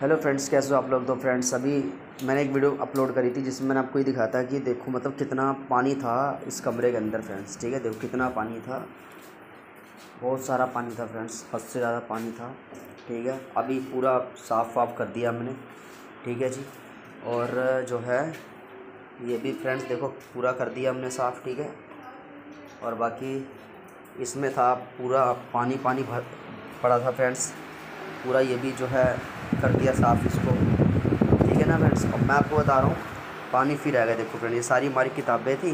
Hello friends, कैसे हो आप लोग। तो फ्रेंड्स अभी मैंने एक वीडियो अपलोड करी थी जिसमें मैंने आपको ये दिखाया था कि देखो मतलब कितना पानी था इस कमरे के अंदर फ्रेंड्स। ठीक है, देखो कितना पानी था, बहुत सारा पानी था फ्रेंड्स, हद से ज़्यादा पानी था। ठीक है, अभी पूरा साफ़ वाफ कर दिया हमने। ठीक है जी, और जो है ये भी फ्रेंड्स देखो पूरा कर दिया हमने साफ़। ठीक है, और बाकी इसमें था पूरा पानी पानी भर पड़ा था फ्रेंड्स, पूरा ये भी जो है कर दिया साफ़ इसको। ठीक है ना फ्रेंड्स, और मैं आपको बता रहा हूँ पानी फिर आएगा। देखो फ्रेंड, ये सारी हमारी किताबें थी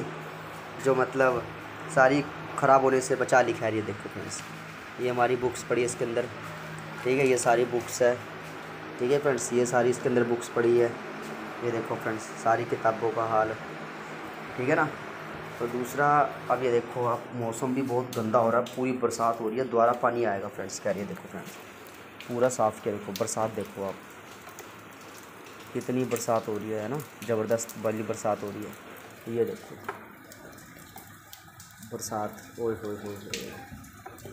जो मतलब सारी ख़राब होने से बचा ली। खैर ये देखो फ्रेंड्स, ये हमारी बुक्स पड़ी है इसके अंदर। ठीक है, ये सारी बुक्स है। ठीक है फ्रेंड्स, ये सारी इसके अंदर बुक्स पड़ी है। ये देखो फ्रेंड्स सारी किताबों का हाल। ठीक है ना। तो दूसरा, अब ये देखो अब मौसम भी बहुत गंदा हो रहा है, पूरी बरसात हो रही है, दोबारा पानी आएगा फ्रेंड्स। कह रही है देखो फ्रेंड्स पूरा साफ़ किया। देखो बरसात देखो आप, कितनी बरसात हो रही है ना, ज़बरदस्त वाली बरसात हो रही है। ये देखो बरसात, ओए होए होए होए।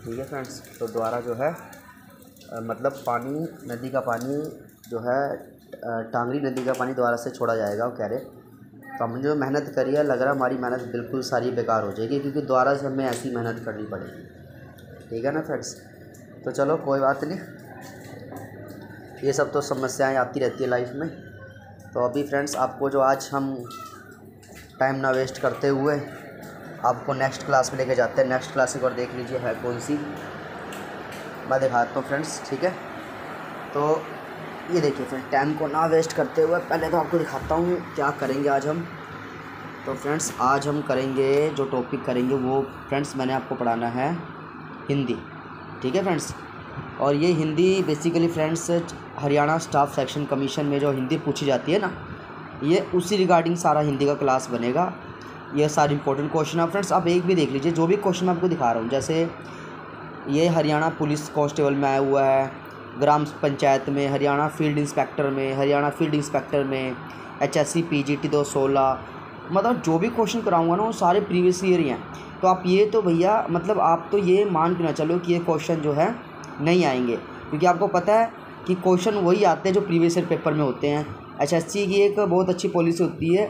ठीक है फ्रेंड्स, तो दोबारा जो है मतलब पानी, नदी का पानी जो है टांगरी नदी का पानी दोबारा से छोड़ा जाएगा वो कह रहे। तो हमने जो मेहनत करी है, लग रहा है हमारी मेहनत बिल्कुल सारी बेकार हो जाएगी, क्योंकि दोबारा से हमें ऐसी मेहनत करनी पड़ेगी। ठीक है ना फ्रेंड्स, तो चलो कोई बात नहीं, ये सब तो समस्याएं आती रहती है लाइफ में। तो अभी फ्रेंड्स आपको जो आज हम टाइम ना वेस्ट करते हुए आपको नेक्स्ट क्लास में लेके जाते हैं। नेक्स्ट क्लास एक और देख लीजिए है कौन सी, मैं दिखाता हूँ फ्रेंड्स। ठीक है, तो ये देखिए फ्रेंड, टाइम को ना वेस्ट करते हुए पहले तो आपको दिखाता हूँ क्या करेंगे आज हम। तो फ्रेंड्स आज हम करेंगे, जो टॉपिक करेंगे वो फ्रेंड्स मैंने आपको पढ़ाना है हिंदी। ठीक है फ्रेंड्स, और ये Hindi basically friends Haryana staff selection commission में जो हिंदी पूछी जाती है ना, ये उसी रिगार्डिंग सारा हिंदी का क्लास बनेगा। ये सारे इंपॉर्टेंट क्वेश्चन है फ्रेंड्स, आप एक भी देख लीजिए। जो भी क्वेश्चन मैं आपको दिखा रहा हूँ, जैसे ये हरियाणा पुलिस कांस्टेबल में आया हुआ है, ग्राम पंचायत में, हरियाणा फील्ड इंस्पेक्टर में, हरियाणा फील्ड इंस्पेक्टर में, HSC PGT 216, मतलब जो भी क्वेश्चन कराऊंगा ना वो सारे प्रीवियस ईयर ही हैं। तो आप ये तो भैया मतलब आप तो ये मान के ना चलो कि ये क्वेश्चन जो है नहीं आएंगे, क्योंकि आपको पता है कि क्वेश्चन वही आते हैं जो प्रीवियस ईयर पेपर में होते हैं। HSC की एक बहुत अच्छी पॉलिसी होती है,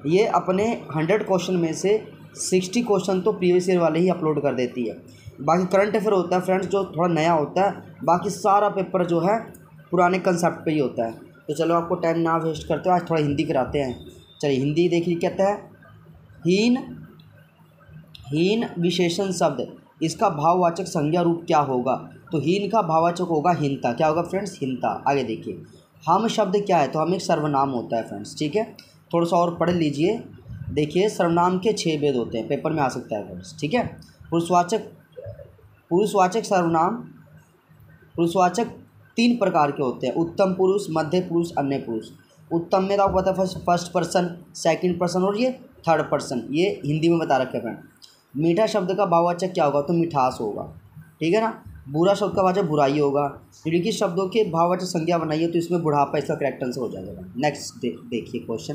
ये अपने 100 क्वेश्चन में से 60 क्वेश्चन तो प्रीवियस ईयर वाले ही अपलोड कर देती है। बाकी करंट अफेयर होता है फ्रेंड्स जो थोड़ा नया होता है, बाकी सारा पेपर जो है पुराने कंसेप्ट पे ही होता है। तो चलो आपको टाइम ना वेस्ट करते हो, आज थोड़ा हिंदी कराते हैं। चलिए हिंदी देखिए, कहता है हीन, हीन विशेषण शब्द, इसका भाववाचक संज्ञा रूप क्या होगा। तो हीन का भाववाचक होगा हिंता। क्या होगा फ्रेंड्स? हिंता। आगे देखिए, हम शब्द क्या है, तो हम एक सर्वनाम होता है फ्रेंड्स। ठीक है, थोड़ा सा और पढ़ लीजिए। देखिए सर्वनाम के 6 भेद होते हैं, पेपर में आ सकता है फ्रेंड्स। ठीक है, पुरुषवाचक, पुरुषवाचक सर्वनाम, पुरुषवाचक 3 प्रकार के होते हैं, उत्तम पुरुष, मध्य पुरुष, अन्य पुरुष। उत्तम में तो आपको पता है फर्स्ट पर्सन, सेकंड पर्सन और ये थर्ड पर्सन, ये हिंदी में बता रखे हैं। मीठा शब्द का भाववाचक क्या होगा, तो मिठास होगा। ठीक है ना। बुरा शब्द का वाचक बुराई होगा। निम्नलिखित शब्दों के भाववाचक संज्ञा बनाइए, तो इसमें बुढ़ापा इसका करेक्ट आंसर हो जाएगा। नेक्स्ट देखिए क्वेश्चन,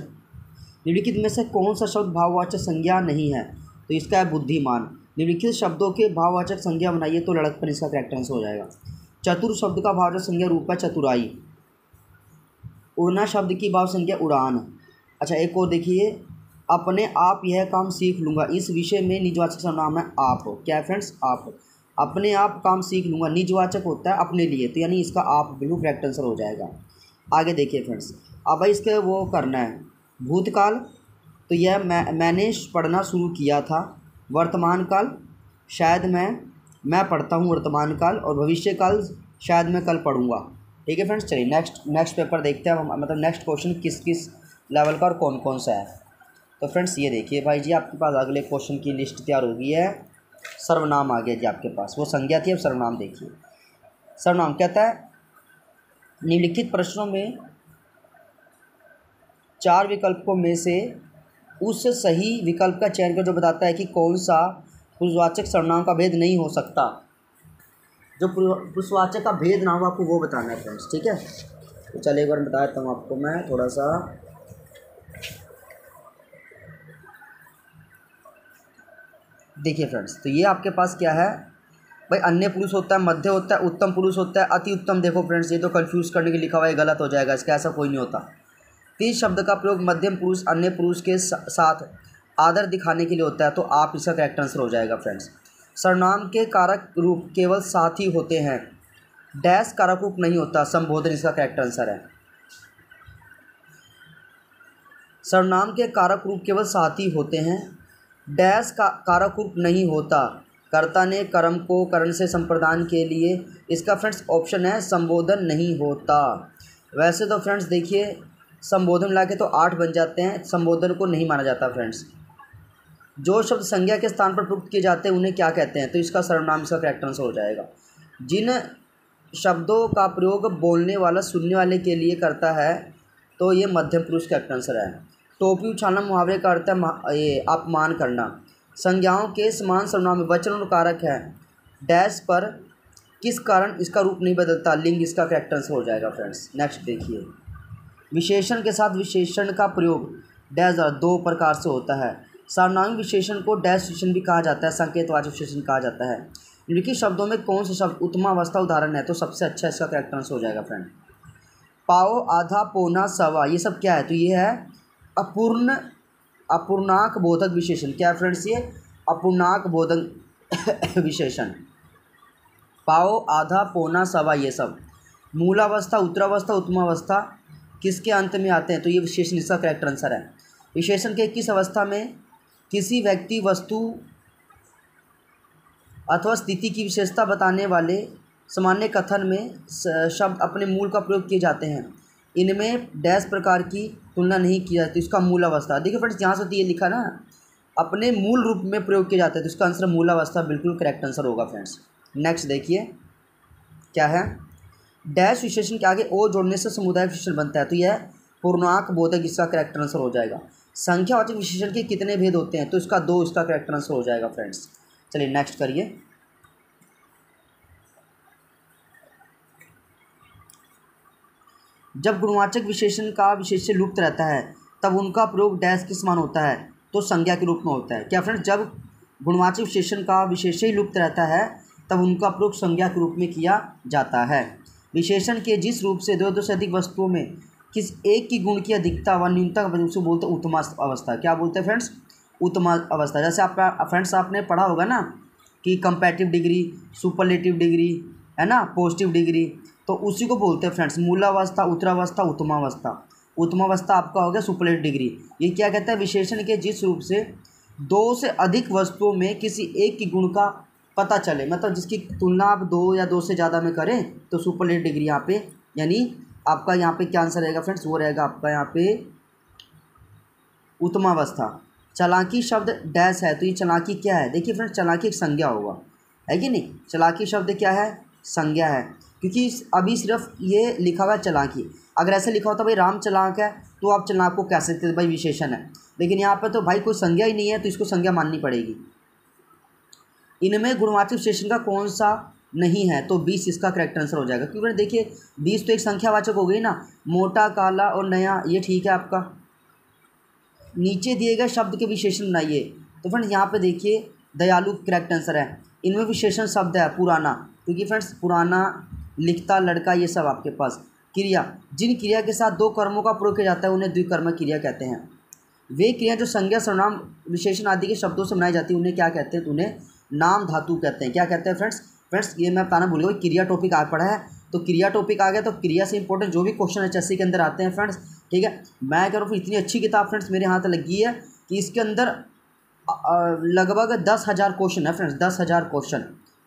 निम्नलिखित में से कौन सा शब्द भाववाचक संज्ञा नहीं है, तो इसका है बुद्धिमान। निम्नलिखित शब्दों के भाववाचक संज्ञा बनाइए, तो लड़कपन इसका करेक्ट आंसर हो जाएगा। चतुर शब्द का भाववाचक संज्ञा रूप है चतुराई। उड़ना शब्द की भाव संज्ञा उड़ान। अच्छा एक और देखिए, अपने आप यह काम सीख लूँगा, इस विषय में निजवाचक सर्वनाम है आप। क्या है फ्रेंड्स? आप। अपने आप काम सीख लूँगा, निजवाचक होता है अपने लिए, तो यानी इसका आप बिल्कुल करेक्ट आंसर हो जाएगा। आगे देखिए फ्रेंड्स, अब इसके वो करना है भूतकाल, तो यह मैंने पढ़ना शुरू किया था। वर्तमान काल, शायद मैं पढ़ता हूँ वर्तमान काल। और भविष्य काल, शायद मैं कल पढ़ूँगा। ठीक है फ्रेंड्स, चलिए नेक्स्ट पेपर देखते हैं, मतलब नेक्स्ट क्वेश्चन किस किस लेवल का और कौन कौन सा है। तो फ्रेंड्स ये देखिए भाई जी, आपके पास अगले क्वेश्चन की लिस्ट तैयार हो गई है। सर्वनाम आ गया जी आपके पास, वो संज्ञा थी, अब सर्वनाम देखिए। सर्वनाम कहता है निम्नलिखित प्रश्नों में 4 विकल्पों में से उस सही विकल्प का चयन कर जो बताता है कि कौन सा पुरुषवाचक सर्वनाम का भेद नहीं हो सकता। जो पुरुषवाचक का भेद ना हो आपको वो बताना है फ्रेंड्स। ठीक है, तो चलिए एक बार बता देता हूँ आपको मैं थोड़ा सा। देखिए फ्रेंड्स, तो ये आपके पास क्या है, भाई अन्य पुरुष होता है, मध्य होता है, उत्तम पुरुष होता है, अति उत्तम। देखो फ्रेंड्स ये तो कंफ्यूज करने के लिखा हुआ है, गलत हो जाएगा, इसका ऐसा कोई नहीं होता। तीस शब्द का प्रयोग मध्यम पुरुष अन्य पुरुष के साथ आदर दिखाने के लिए होता है, तो आप इसका करेक्ट आंसर हो जाएगा फ्रेंड्स। सर्वनाम के कारक रूप केवल साथ ही होते हैं, डैश कारक रूप नहीं होता, संबोधन इसका करेक्ट आंसर है। सर्वनाम के कारक रूप केवल साथ ही होते हैं, डैश का कारक रूप नहीं होता, कर्ता ने कर्म को करण से संप्रदान के लिए, इसका फ्रेंड्स ऑप्शन है संबोधन नहीं होता। वैसे तो फ्रेंड्स देखिए संबोधन मिला के तो 8 बन जाते हैं, संबोधन को नहीं माना जाता फ्रेंड्स। जो शब्द संज्ञा के स्थान पर प्रयुक्त किए जाते हैं उन्हें क्या कहते हैं, तो इसका सर्वनाम इसका करेक्ट आंसर हो जाएगा। जिन शब्दों का प्रयोग बोलने वाला सुनने वाले के लिए करता है तो ये मध्यम पुरुष का करेक्ट आंसर है। टोपी उछालना मुहावरे का अर्थ है ये अपमान करना। संज्ञाओं के समान सर्वनाम में वचन और कारक है, डैश पर किस कारण इसका रूप नहीं बदलता, लिंग इसका करेक्ट आंसर हो जाएगा फ्रेंड्स। नेक्स्ट देखिए, विशेषण के साथ विशेषण का प्रयोग डैश दो प्रकार से होता है। सार्वनामिक विशेषण को डैश विशेषण भी कहा जाता है, संकेतवाचक विशेषण कहा जाता है। निम्नलिखित शब्दों में कौन सा शब्द उत्तमावस्था उदाहरण है, तो सबसे अच्छा इसका करेक्ट आंसर हो जाएगा फ्रेंड। पाओ, आधा, पौना, सवा, ये सब क्या है, तो ये है अपूर्णांक बोधक विशेषण। क्या है फ्रेंड्स, ये अपूर्णांक बोधक विशेषण। पाओ, आधा, पौना, सवा, ये सब मूलावस्था, उत्तरावस्था, उत्तमावस्था किसके अंत में आते हैं, तो ये विशेषण इसका करेक्ट आंसर है। विशेषण के किस अवस्था में किसी व्यक्ति, वस्तु अथवा स्थिति की विशेषता बताने वाले सामान्य कथन में शब्द अपने मूल का प्रयोग किए जाते हैं, इनमें डैश प्रकार की तुलना नहीं की जाती, इसका मूल अवस्था। देखिए फ्रेंड्स यहाँ से तो ये लिखा ना अपने मूल रूप में प्रयोग किए जाते हैं, तो इसका आंसर मूल अवस्था बिल्कुल करेक्ट आंसर होगा फ्रेंड्स। नेक्स्ट देखिए क्या है, डैश विशेषण के आगे ओ जोड़ने से समुदाय विशेषण बनता है, तो यह पूर्णांक बोधक इसका करेक्ट आंसर हो जाएगा। संख्यावाचक विशेषण के कितने भेद होते हैं, तो इसका 2 इसका करेक्ट आंसर हो जाएगा फ्रेंड्स। चलिए नेक्स्ट करिए, जब गुणवाचक विशेषण का विशेष्य लुप्त रहता है तब उनका प्रयोग डैश के समान होता है, तो संज्ञा के रूप में होता है। क्या फ्रेंड्स, जब गुणवाचक विशेषण का विशेष्य ही लुप्त रहता है तब उनका प्रयोग संज्ञा के रूप में किया जाता है। विशेषण के जिस रूप से दो से अधिक वस्तुओं में किस एक की गुण की अधिकता व न्यूनतम उसे बोलते हैं उत्तम अवस्था। क्या बोलते हैं फ्रेंड्स, उत्तम अवस्था। जैसे आपका फ्रेंड्स आपने पढ़ा होगा ना कि कंपैरेटिव डिग्री, सुपरलेटिव डिग्री है ना, पॉजिटिव डिग्री, तो उसी को बोलते हैं फ्रेंड्स मूलावस्था, उत्तरावस्था, उत्तमावस्था। उत्तमावस्था आपका हो गया सुपरलेटिव डिग्री। ये क्या कहता है, विशेषण के जिस रूप से 2 से अधिक वस्तुओं में किसी एक की गुण का पता चले, मतलब जिसकी तुलना आप 2 या 2 से ज़्यादा में करें तो सुपरलेटिव डिग्री यहाँ पे, यानी आपका यहाँ पे क्या आंसर रहेगा फ्रेंड्स, वो रहेगा आपका यहाँ पे उत्तमावस्था। चालाकी शब्द डैश है, तो ये चालाकी क्या है, देखिए फ्रेंड्स चालाकी एक संज्ञा होगा, है कि नहीं। चालाकी शब्द क्या है, संज्ञा है, क्योंकि अभी सिर्फ ये लिखा हुआ है चालाकी। अगर ऐसे लिखा होता भाई राम चालाक है तो आप चालाक को कह सकते थे भाई विशेषण है, लेकिन यहाँ पर तो भाई कोई संज्ञा ही नहीं है तो इसको संज्ञा माननी पड़ेगी। इनमें गुणवाचक विशेषण का कौन सा नहीं है, तो 20 इसका करेक्ट आंसर हो जाएगा। क्योंकि देखिए 20 तो एक संख्यावाचक हो गई ना, मोटा, काला और नया, ये ठीक है आपका। नीचे दिए गए शब्द के विशेषण बनाइए, तो फ्रेंड्स यहाँ पे देखिए दयालु करेक्ट आंसर है। इनमें विशेषण शब्द है पुराना, क्योंकि फ्रेंड्स पुराना, लिखता, लड़का, ये सब आपके पास। क्रिया, जिन क्रिया के साथ 2 कर्मों का प्रयोग किया जाता है उन्हें द्विकर्मक क्रिया कहते हैं। वे क्रिया जो संज्ञा, सर्वनाम, विशेषण आदि के शब्दों से बनाई जाती है उन्हें क्या कहते हैं, तो उन्हें नाम धातु कहते हैं। क्या कहते हैं फ्रेंड्स, ये मैं बताना भूल गया, क्रिया टॉपिक आ पड़ा है, तो क्रिया टॉपिक आ गया तो क्रिया से इंपॉर्टेंट जो भी क्वेश्चन एचएससी के अंदर आते हैं फ्रेंड्स, ठीक है। मैं कह रहा हूँ इतनी अच्छी किताब फ्रेंड्स मेरे हाथ लगी है कि इसके अंदर लगभग 10,000 क्वेश्चन है फ्रेंड्स, 10,000 क्वेश्चन,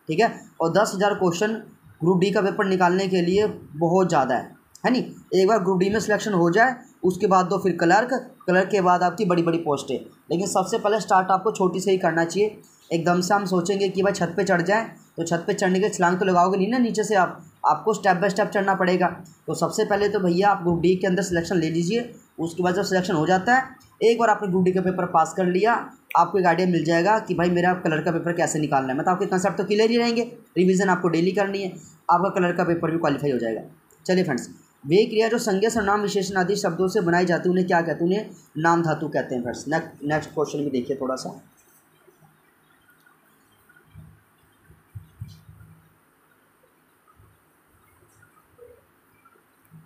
ठीक है। और 10,000 क्वेश्चन ग्रुप डी का पेपर निकालने के लिए बहुत ज़्यादा है नहीं। एक बार ग्रुप डी में सिलेक्शन हो जाए उसके बाद तो फिर क्लर्क के बाद आपकी बड़ी बड़ी पोस्टें। लेकिन सबसे पहले स्टार्ट आपको छोटी से ही करना चाहिए। एकदम से हम सोचेंगे कि भाई छत पे चढ़ जाएं, तो छत पे चढ़ने के छलांग तो लगाओगे नहीं ना नीचे से, आपको स्टेप बाय स्टेप चढ़ना पड़ेगा। तो सबसे पहले तो भैया आप ग्रुप डी के अंदर सिलेक्शन ले लीजिए। उसके बाद जब सिलेक्शन हो जाता है, एक बार आपने ग्रुप डी का पेपर पास कर लिया, आपको एक आइडिया मिल जाएगा कि भाई मेरा कलर का पेपर कैसे निकालना है। मतलब आपके कंसेप्ट तो क्लियर ही रहेंगे, रिवीजन आपको डेली करनी है, आपका कलर का पेपर भी क्वालिफाई हो जाएगा। चलिए फ्रेंड्स, वे क्रिया जो संज्ञा, सर्वनाम, विशेषण आदि शब्दों से बनाई जाती है उन्हें क्या कहते हैं, उन्हें नाम धातु कहते हैं फ्रेंड्स। नेक्स्ट क्वेश्चन भी देखिए थोड़ा सा।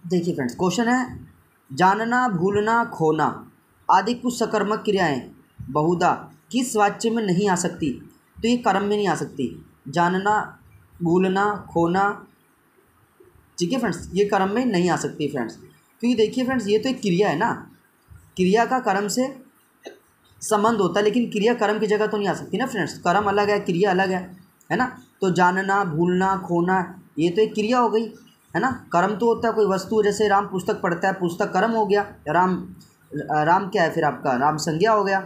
देखिए फ्रेंड्स, क्वेश्चन है जानना, भूलना, खोना आदि कुछ सकर्मक क्रियाएं बहुधा किस वाच्य में नहीं आ सकती? तो ये कर्म में नहीं आ सकती। जानना, भूलना, खोना, ठीक है फ्रेंड्स, ये कर्म में नहीं आ सकती फ्रेंड्स, क्योंकि देखिए फ्रेंड्स ये तो एक क्रिया है ना, क्रिया का कर्म से संबंध होता है, लेकिन क्रिया कर्म की जगह तो नहीं आ सकती ना फ्रेंड्स। कर्म अलग है, क्रिया अलग है ना। तो जानना, भूलना, खोना ये तो एक क्रिया हो गई, है ना। कर्म तो होता है कोई वस्तु, जैसे राम पुस्तक पढ़ता है, पुस्तक कर्म हो गया। राम क्या है फिर आपका? राम संज्ञा हो गया,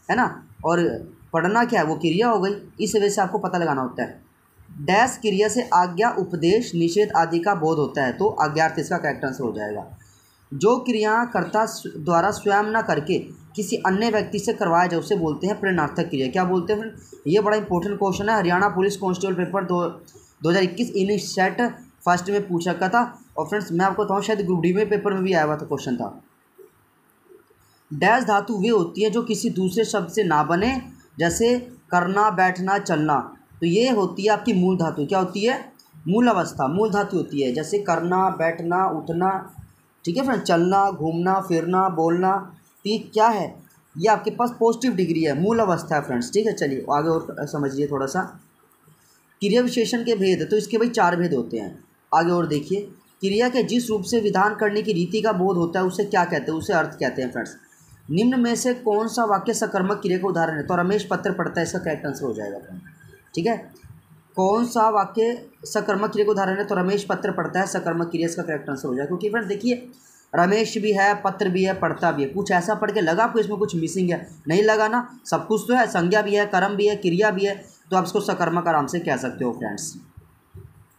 है ना। और पढ़ना क्या है? वो क्रिया हो गई। इस वजह से आपको पता लगाना होता है। डैश क्रिया से आज्ञा, उपदेश, निषेध आदि का बोध होता है, तो आज्ञार्थ इसका करेक्ट आंसर हो जाएगा। जो क्रिया कर्ता द्वारा स्वयं न करके किसी अन्य व्यक्ति से करवाया जाए उसे बोलते हैं प्रेरणार्थक क्रिया। क्या बोलते हैं फ्रेंड? ये बड़ा इंपॉर्टेंट क्वेश्चन है। हरियाणा पुलिस कांस्टेबल पेपर 2021 इन सेट फर्स्ट में पूछा का था। और फ्रेंड्स मैं आपको बताऊँ, शायद ग्रुप डी में पेपर में भी आया हुआ था क्वेश्चन था। डैश धातु वे होती है जो किसी दूसरे शब्द से ना बने, जैसे करना, बैठना, चलना। तो ये होती है आपकी मूल धातु। क्या होती है? मूल अवस्था, मूल धातु होती है। जैसे करना, बैठना, उठना, ठीक है फ्रेंड, चलना, घूमना, फिरना, बोलना, तो ये क्या है? ये आपके पास पॉजिटिव डिग्री है, मूल अवस्था है फ्रेंड्स। ठीक है, चलिए आगे और समझिए थोड़ा सा। क्रिया विशेषण के भेद, तो इसके भाई 4 भेद होते हैं। आगे और देखिए, क्रिया के जिस रूप से विधान करने की रीति का बोध होता है उसे क्या कहते हैं? उसे अर्थ कहते हैं फ्रेंड्स। निम्न में से कौन सा वाक्य सकर्मक क्रिया का उदाहरण है? तो रमेश पत्र पढ़ता है, इसका करेक्ट आंसर हो जाएगा फ्रेंड। ठीक है, कौन सा वाक्य सकर्मक क्रिया का उदाहरण है? तो रमेश पत्र पढ़ता है, सकर्मक क्रिया इसका करेक्ट आंसर हो जाएगा। क्योंकि फ्रेंड देखिए, रमेश भी है, पत्र भी है, पढ़ता भी है। कुछ ऐसा पढ़ के लगा आपको इसमें कुछ मिसिंग है? नहीं लगा ना, सब कुछ तो है। संज्ञा भी है, कर्म भी है, क्रिया भी है, तो आप इसको सकर्मक आराम से कह सकते हो फ्रेंड्स।